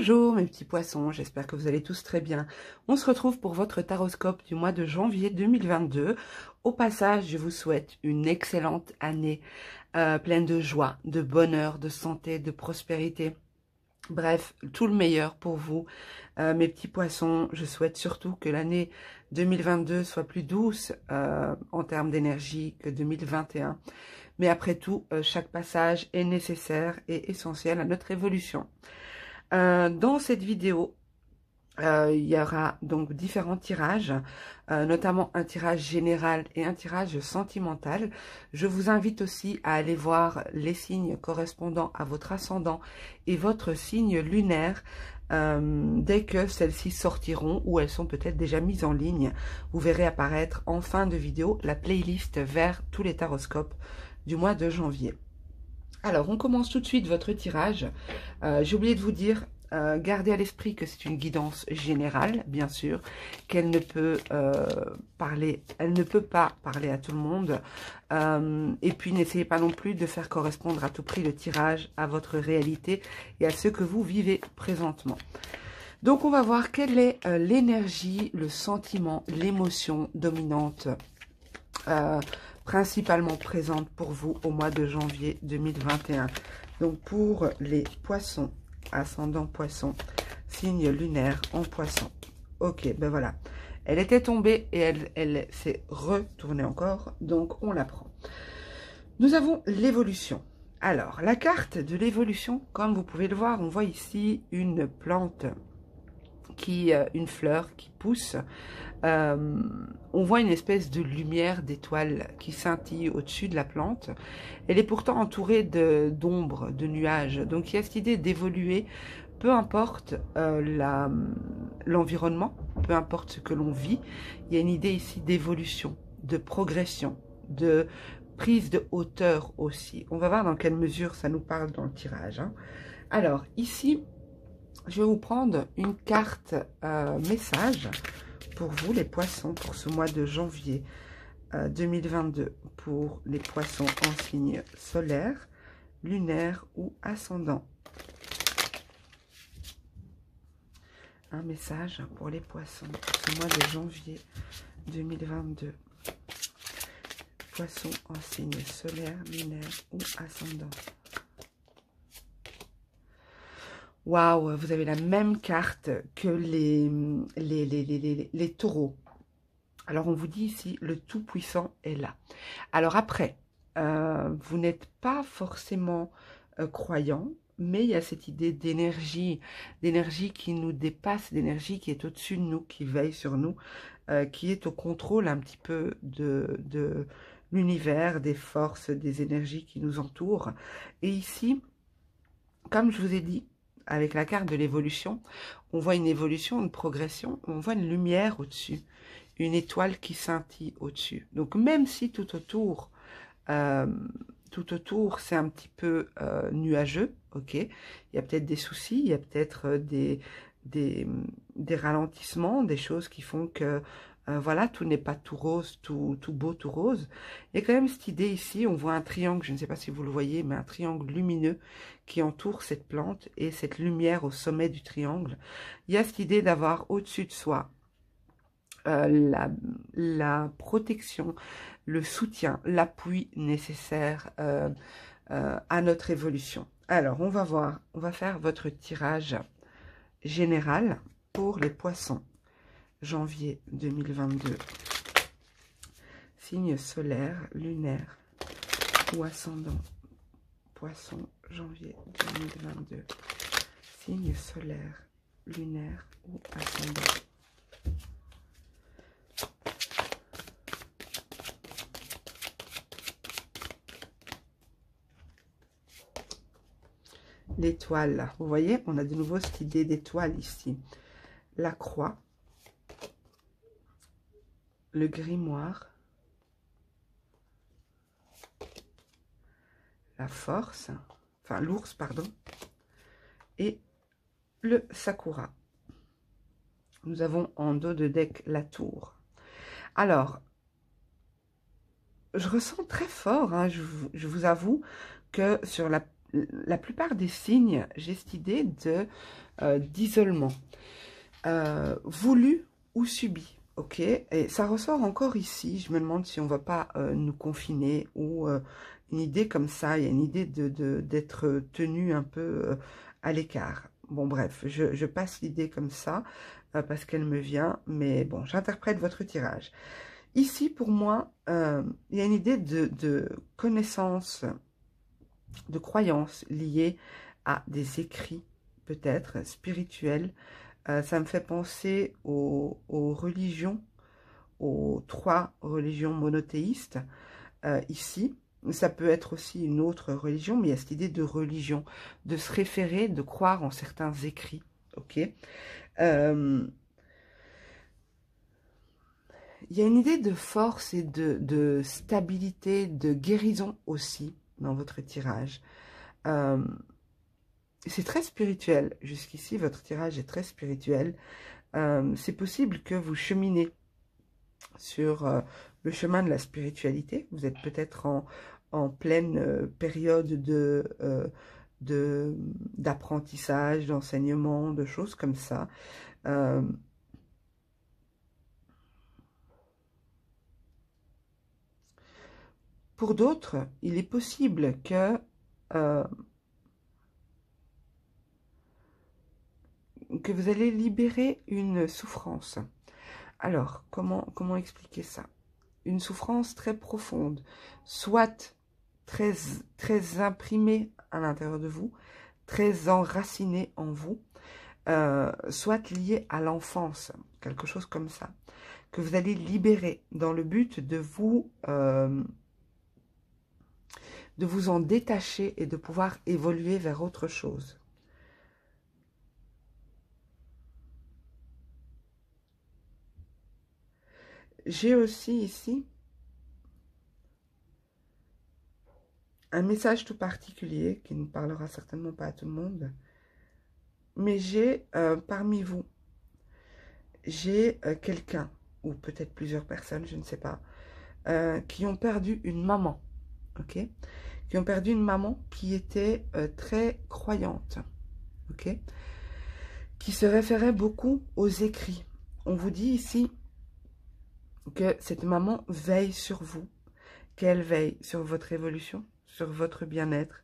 Bonjour mes petits poissons, j'espère que vous allez tous très bien. On se retrouve pour votre taroscope du mois de janvier 2022. Au passage, je vous souhaite une excellente année pleine de joie, de bonheur, de santé, de prospérité. Bref, tout le meilleur pour vous, mes petits poissons. Je souhaite surtout que l'année 2022 soit plus douce en termes d'énergie que 2021. Mais après tout, chaque passage est nécessaire et essentiel à notre évolution. Dans cette vidéo, il y aura donc différents tirages, notamment un tirage général et un tirage sentimental. Je vous invite aussi à aller voir les signes correspondant à votre ascendant et votre signe lunaire dès que celles-ci sortiront ou elles sont peut-être déjà mises en ligne. Vous verrez apparaître en fin de vidéo la playlist vers tous les taroscopes du mois de janvier. Alors, on commence tout de suite votre tirage. J'ai oublié de vous dire, gardez à l'esprit que c'est une guidance générale, bien sûr, qu'elle ne peut pas parler à tout le monde. Et puis, n'essayez pas non plus de faire correspondre à tout prix le tirage à votre réalité et à ce que vous vivez présentement. Donc, on va voir quelle est l'énergie, le sentiment, l'émotion dominante principalement présente pour vous au mois de janvier 2021. Donc pour les poissons, ascendant poisson, signe lunaire en poisson. Ok, ben voilà. Elle était tombée et elle s'est retournée encore, donc on la prend. Nous avons l'évolution. Alors, la carte de l'évolution, comme vous pouvez le voir, on voit ici une plante une fleur qui pousse. On voit une espèce de lumière d'étoile qui scintille au-dessus de la plante. Elle est pourtant entourée d'ombres, de nuages. Donc il y a cette idée d'évoluer, peu importe l'environnement, peu importe ce que l'on vit. Il y a une idée ici d'évolution, de progression, de prise de hauteur aussi. On va voir dans quelle mesure ça nous parle dans le tirage. Alors ici, je vais vous prendre une carte message pour vous les poissons pour ce mois de janvier 2022 pour les poissons en signe solaire, lunaire ou ascendant. Un message pour les poissons pour ce mois de janvier 2022. Poissons en signe solaire, lunaire ou ascendant. Waouh, vous avez la même carte que les taureaux. Alors, on vous dit ici, le Tout-Puissant est là. Alors après, vous n'êtes pas forcément croyant, mais il y a cette idée d'énergie qui nous dépasse, d'énergie qui est au-dessus de nous, qui veille sur nous, qui est au contrôle un petit peu de l'univers, des forces, des énergies qui nous entourent. Et ici, comme je vous ai dit, avec la carte de l'évolution, on voit une évolution, une progression, on voit une lumière au-dessus, une étoile qui scintille au-dessus. Donc même si tout autour c'est un petit peu nuageux, ok, il y a peut-être des soucis, il y a peut-être des ralentissements, des choses qui font que voilà, tout n'est pas tout rose, tout beau, tout rose. Il y a quand même cette idée ici, on voit un triangle, je ne sais pas si vous le voyez, mais un triangle lumineux qui entoure cette plante et cette lumière au sommet du triangle. Il y a cette idée d'avoir au-dessus de soi la protection, le soutien, l'appui nécessaire à notre évolution. Alors, on va faire votre tirage général pour les poissons. Janvier 2022, signe solaire, lunaire ou ascendant, poisson, janvier 2022, signe solaire, lunaire ou ascendant. L'étoile, vous voyez, on a de nouveau cette idée d'étoile ici. La croix, le grimoire, la force, enfin l'ours, pardon, et le sakura. Nous avons en dos de deck la tour. Alors, je ressens très fort, je vous avoue, que sur la plupart des signes, j'ai cette idée d'isolement, voulu ou subi, ok? Et ça ressort encore ici, je me demande si on ne va pas nous confiner ou une idée comme ça, il y a une idée d'être tenu un peu à l'écart. Bon bref, je passe l'idée comme ça parce qu'elle me vient, mais bon, j'interprète votre tirage. Ici, pour moi, il y a une idée de connaissance, de croyances liées à des écrits, peut-être, spirituels. Ça me fait penser aux religions, aux 3 religions monothéistes, ici. Ça peut être aussi une autre religion, mais il y a cette idée de religion, de se référer, de croire en certains écrits, ok? Il y a une idée de force et de stabilité, de guérison aussi dans votre tirage. C'est très spirituel. Jusqu'ici, votre tirage est très spirituel. C'est possible que vous cheminez sur le chemin de la spiritualité. Vous êtes peut-être en pleine période d'apprentissage, d'enseignement, de choses comme ça. Pour d'autres, il est possible que vous allez libérer une souffrance. Alors, comment expliquer ça? Une souffrance très profonde, soit très imprimée à l'intérieur de vous, très enracinée en vous, soit liée à l'enfance, quelque chose comme ça, que vous allez libérer dans le but de vous en détacher et de pouvoir évoluer vers autre chose. J'ai aussi ici un message tout particulier qui ne parlera certainement pas à tout le monde, mais j'ai parmi vous, j'ai quelqu'un, ou peut-être plusieurs personnes, je ne sais pas, qui ont perdu une maman, ok? Qui ont perdu une maman qui était très croyante, ok? Qui se référait beaucoup aux écrits. On vous dit ici que cette maman veille sur vous, qu'elle veille sur votre évolution, sur votre bien-être,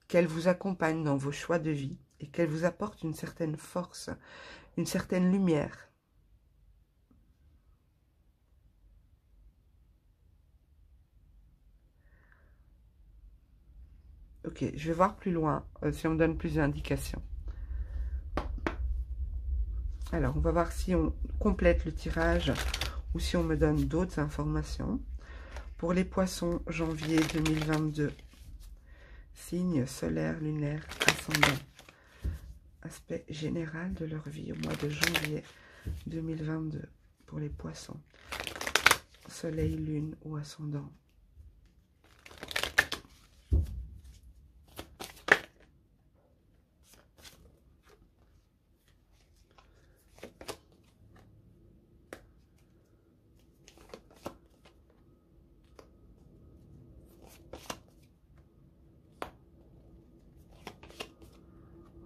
qu'elle vous accompagne dans vos choix de vie et qu'elle vous apporte une certaine force, une certaine lumière. Ok, je vais voir plus loin si on me donne plus d'indications. Alors, on va voir si on complète le tirage ou si on me donne d'autres informations. Pour les poissons, janvier 2022, signe solaire, lunaire, ascendant. Aspect général de leur vie au mois de janvier 2022 pour les poissons. Soleil, lune ou ascendant.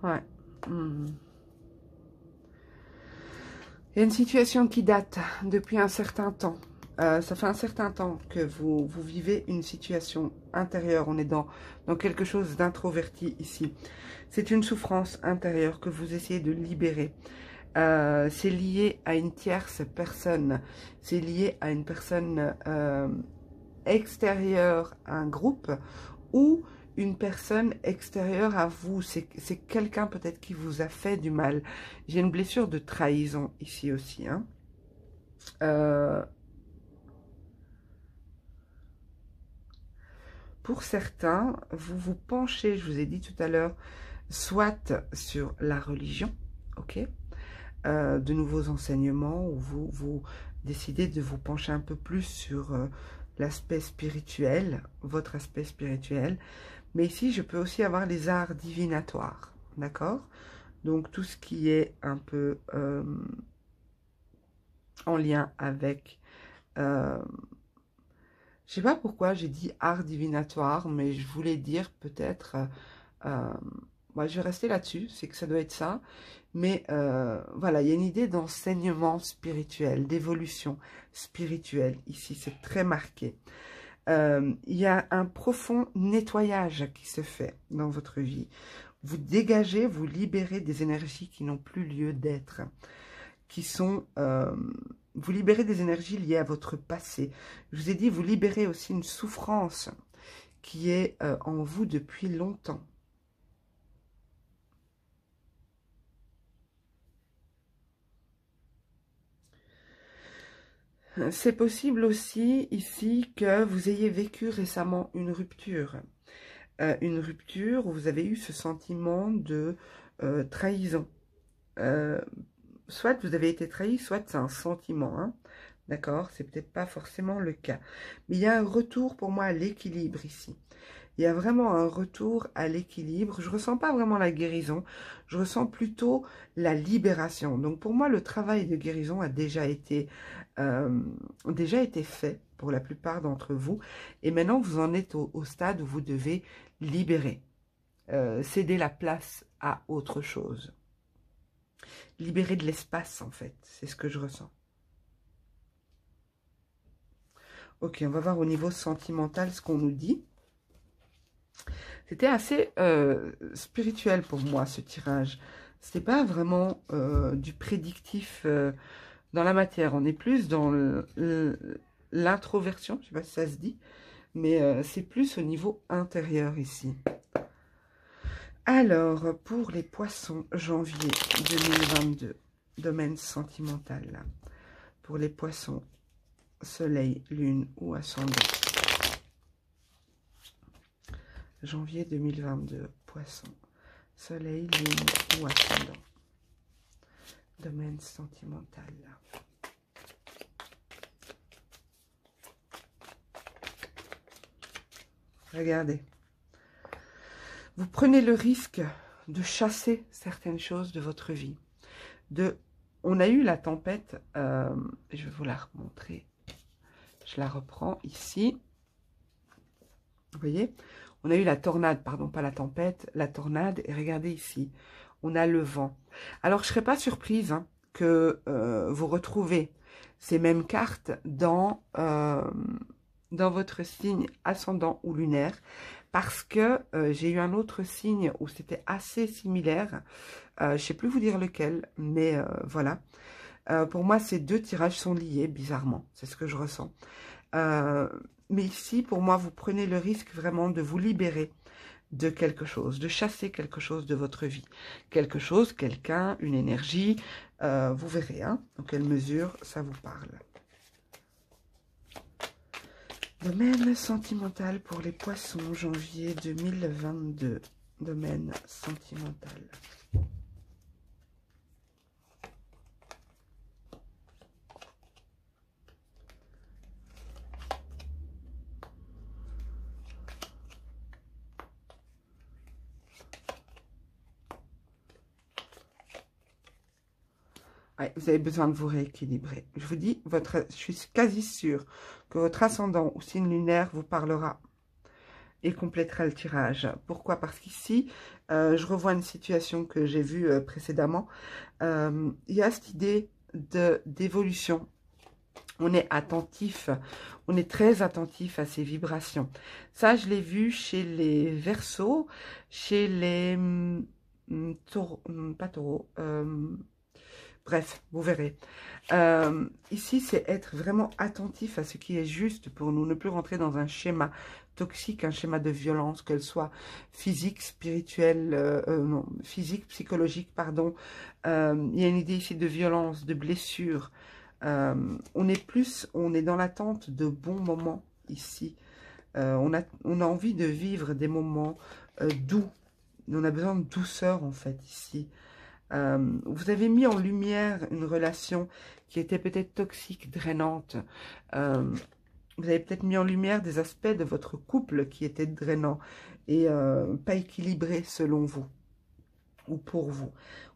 Ouais. Il y a une situation qui date depuis un certain temps. Ça fait un certain temps que vous vivez une situation intérieure. On est dans quelque chose d'introverti ici. C'est une souffrance intérieure que vous essayez de libérer. C'est lié à une tierce personne. C'est lié à une personne extérieure à un groupe ou une personne extérieure à vous. C'est quelqu'un peut-être qui vous a fait du mal. J'ai une blessure de trahison ici aussi. Hein. Pour certains, vous vous penchez, je vous ai dit tout à l'heure, soit sur la religion, ok, de nouveaux enseignements, où vous décidez de vous pencher un peu plus sur l'aspect spirituel, votre aspect spirituel. Mais ici, je peux aussi avoir les arts divinatoires, d'accord? Donc, tout ce qui est un peu en lien avec... je sais pas pourquoi j'ai dit art divinatoire, mais je voulais dire peut-être Moi, je vais rester là-dessus, c'est que ça doit être ça. Mais voilà, il y a une idée d'enseignement spirituel, d'évolution spirituelle ici, c'est très marqué. Il y a un profond nettoyage qui se fait dans votre vie. Vous dégagez, vous libérez des énergies qui n'ont plus lieu d'être, qui sont... vous libérez des énergies liées à votre passé. Je vous ai dit, vous libérez aussi une souffrance qui est en vous depuis longtemps. C'est possible aussi ici que vous ayez vécu récemment une rupture. Une rupture où vous avez eu ce sentiment de trahison. Soit vous avez été trahi, soit c'est un sentiment. Hein. D'accord? C'est peut-être pas forcément le cas. Mais il y a un retour pour moi à l'équilibre ici. Il y a vraiment un retour à l'équilibre. Je ne ressens pas vraiment la guérison. Je ressens plutôt la libération. Donc pour moi, le travail de guérison a déjà été fait pour la plupart d'entre vous. Et maintenant, vous en êtes au stade où vous devez libérer. Céder la place à autre chose. Libérer de l'espace, en fait. C'est ce que je ressens. Ok, on va voir au niveau sentimental ce qu'on nous dit. C'était assez spirituel pour moi, ce tirage. C'était pas vraiment du prédictif dans la matière. On est plus dans l'introversion, je sais pas si ça se dit, mais c'est plus au niveau intérieur ici. Alors, pour les poissons, janvier 2022, domaine sentimental. Pour les poissons, soleil, lune ou ascendant. Janvier 2022, poisson, soleil, lune ou ascendant. Domaine sentimental. Regardez. Vous prenez le risque de chasser certaines choses de votre vie. On a eu la tempête, je vais vous la remontrer. Je la reprends ici. Vous voyez? On a eu la tornade, pardon, pas la tempête, la tornade. Et regardez ici, on a le vent. Alors, je ne serais pas surprise hein, que vous retrouvez ces mêmes cartes dans votre signe ascendant ou lunaire. Parce que j'ai eu un autre signe où c'était assez similaire. Je ne sais plus vous dire lequel, mais voilà. Pour moi, ces deux tirages sont liés, bizarrement. C'est ce que je ressens. Mais ici, pour moi, vous prenez le risque vraiment de vous libérer de quelque chose, de chasser quelque chose de votre vie. Quelque chose, quelqu'un, une énergie, vous verrez hein, dans quelle mesure ça vous parle. Domaine sentimental pour les poissons, janvier 2022. Domaine sentimental. Ouais, vous avez besoin de vous rééquilibrer. Je vous dis, je suis quasi sûre que votre ascendant ou signe lunaire vous parlera et complétera le tirage. Pourquoi? Parce qu'ici, je revois une situation que j'ai vue précédemment. Il y a cette idée d'évolution. On est attentif, on est très attentif à ces vibrations. Ça, je l'ai vu chez les Verseaux, chez les taureaux, pas taureaux, bref, vous verrez. Ici, c'est être vraiment attentif à ce qui est juste pour nous. Ne plus rentrer dans un schéma toxique, un schéma de violence, qu'elle soit physique, spirituelle, non, physique, psychologique, pardon. Il y a une idée ici de violence, de blessure. On est dans l'attente de bons moments ici. On a envie de vivre des moments doux. On a besoin de douceur, en fait, ici. Vous avez mis en lumière une relation qui était peut-être toxique, drainante. Vous avez peut-être mis en lumière des aspects de votre couple qui étaient drainants et pas équilibrés selon vous ou pour vous.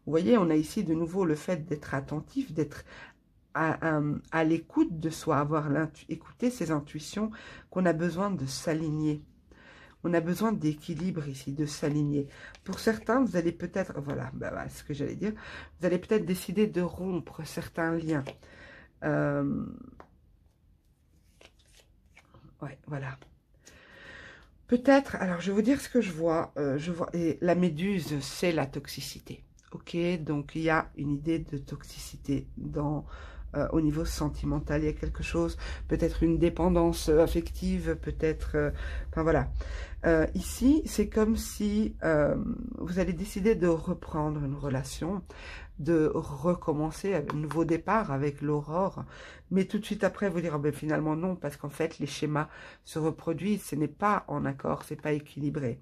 Vous voyez, on a ici de nouveau le fait d'être attentif, d'être à l'écoute de soi, écouter ses intuitions, qu'on a besoin de s'aligner. On a besoin d'équilibre ici, de s'aligner. Pour certains, vous allez peut-être, voilà, bah, voilà ce que j'allais dire, vous allez peut-être décider de rompre certains liens. Ouais, voilà. Peut-être, alors je vais vous dire ce que je vois. Et la méduse, c'est la toxicité. Ok, donc il y a une idée de toxicité au niveau sentimental. Il y a quelque chose, peut-être une dépendance affective, peut-être, enfin voilà. Ici, c'est comme si vous allez décider de reprendre une relation, de recommencer un nouveau départ avec l'aurore, mais tout de suite après vous dire, oh ben finalement non, parce qu'en fait les schémas se reproduisent, ce n'est pas en accord, c'est pas équilibré.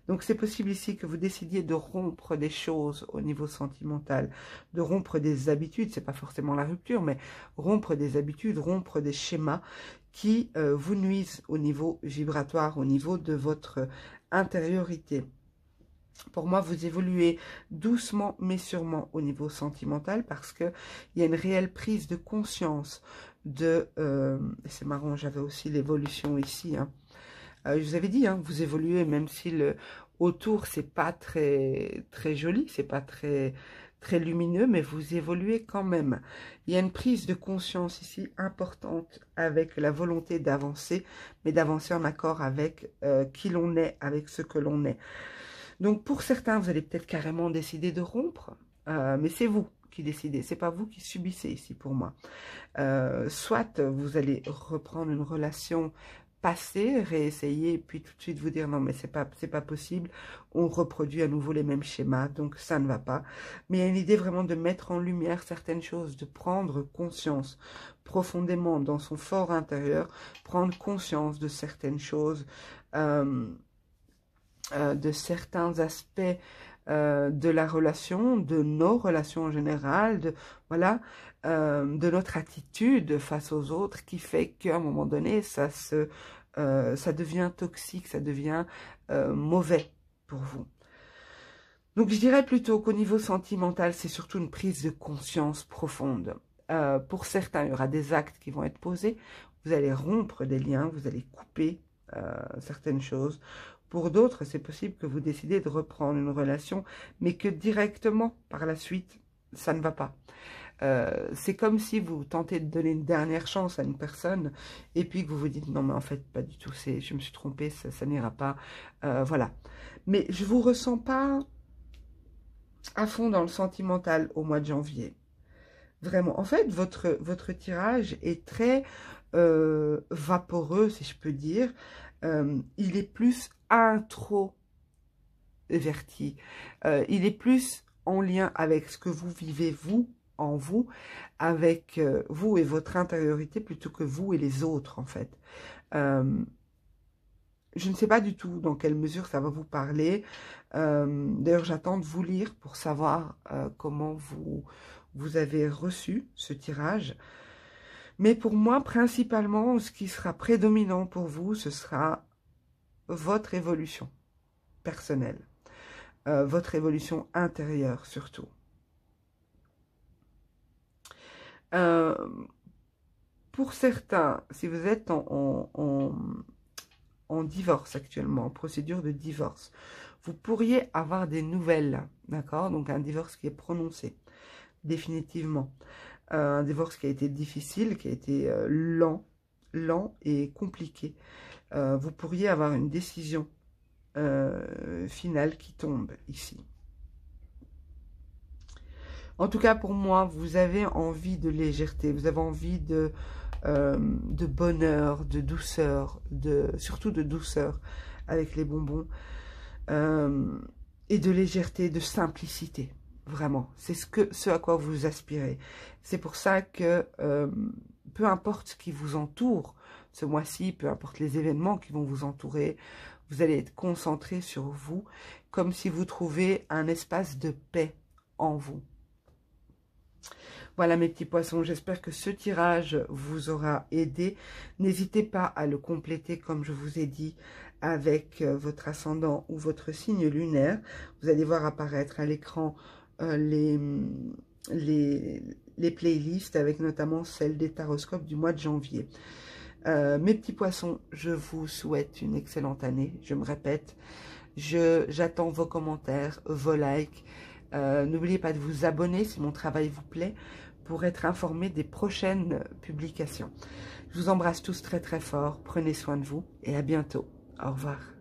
Donc c'est possible ici que vous décidiez de rompre des choses au niveau sentimental, de rompre des habitudes, c'est pas forcément la rupture, mais rompre des habitudes, rompre des schémas qui vous nuisent au niveau vibratoire, au niveau de votre intériorité. Pour moi, vous évoluez doucement mais sûrement au niveau sentimental parce qu'il y a une réelle prise de conscience de... c'est marrant, j'avais aussi l'évolution ici. Hein. Je vous avais dit, hein, vous évoluez même si autour, c'est pas très joli, c'est pas très lumineux, mais vous évoluez quand même. Il y a une prise de conscience ici importante avec la volonté d'avancer, mais d'avancer en accord avec qui l'on est, avec ce que l'on est. Donc, pour certains, vous allez peut-être carrément décider de rompre, mais c'est vous qui décidez, c'est pas vous qui subissez ici pour moi. Soit vous allez reprendre une relation passée, réessayer, puis tout de suite vous dire non mais c'est pas possible, on reproduit à nouveau les mêmes schémas, donc ça ne va pas. Mais il y a une idée vraiment de mettre en lumière certaines choses, de prendre conscience profondément dans son fort intérieur, prendre conscience de certaines choses, de certains aspects de la relation, de nos relations en général, voilà, de notre attitude face aux autres qui fait qu'à un moment donné, ça devient toxique, ça devient mauvais pour vous. Donc je dirais plutôt qu'au niveau sentimental, c'est surtout une prise de conscience profonde. Pour certains, il y aura des actes qui vont être posés, vous allez rompre des liens, vous allez couper certaines choses. Pour d'autres, c'est possible que vous décidez de reprendre une relation, mais que directement, par la suite, ça ne va pas. C'est comme si vous tentez de donner une dernière chance à une personne, et puis que vous vous dites, non, mais en fait, pas du tout, je me suis trompée, ça n'ira pas. Voilà. Mais je ne vous ressens pas à fond dans le sentimental au mois de janvier. Vraiment. En fait, votre tirage est très vaporeux, si je peux dire. Il est plus introverti. Il est plus en lien avec ce que vous vivez, vous, en vous, avec vous et votre intériorité, plutôt que vous et les autres, en fait. Je ne sais pas du tout dans quelle mesure ça va vous parler. D'ailleurs, j'attends de vous lire pour savoir comment vous avez reçu ce tirage. Mais pour moi, principalement, ce qui sera prédominant pour vous, ce sera votre évolution personnelle, votre évolution intérieure surtout. Pour certains, si vous êtes en divorce actuellement, en procédure de divorce, vous pourriez avoir des nouvelles, d'accord? Donc un divorce qui est prononcé, définitivement. Un divorce qui a été difficile, qui a été lent et compliqué. Vous pourriez avoir une décision finale qui tombe ici. En tout cas, pour moi, vous avez envie de légèreté, vous avez envie de bonheur, de douceur, surtout de douceur avec les bonbons, et de légèreté, de simplicité, vraiment. C'est ce à quoi vous aspirez. C'est pour ça que peu importe ce qui vous entoure ce mois-ci, peu importe les événements qui vont vous entourer, vous allez être concentré sur vous, comme si vous trouvez un espace de paix en vous. Voilà mes petits poissons, j'espère que ce tirage vous aura aidé. N'hésitez pas à le compléter comme je vous ai dit avec votre ascendant ou votre signe lunaire. Vous allez voir apparaître à l'écran les playlists avec notamment celle des taroscopes du mois de janvier. Mes petits poissons, je vous souhaite une excellente année. Je me répète, j'attends vos commentaires, vos likes. N'oubliez pas de vous abonner si mon travail vous plaît pour être informé des prochaines publications. Je vous embrasse tous très très fort. Prenez soin de vous et à bientôt. Au revoir.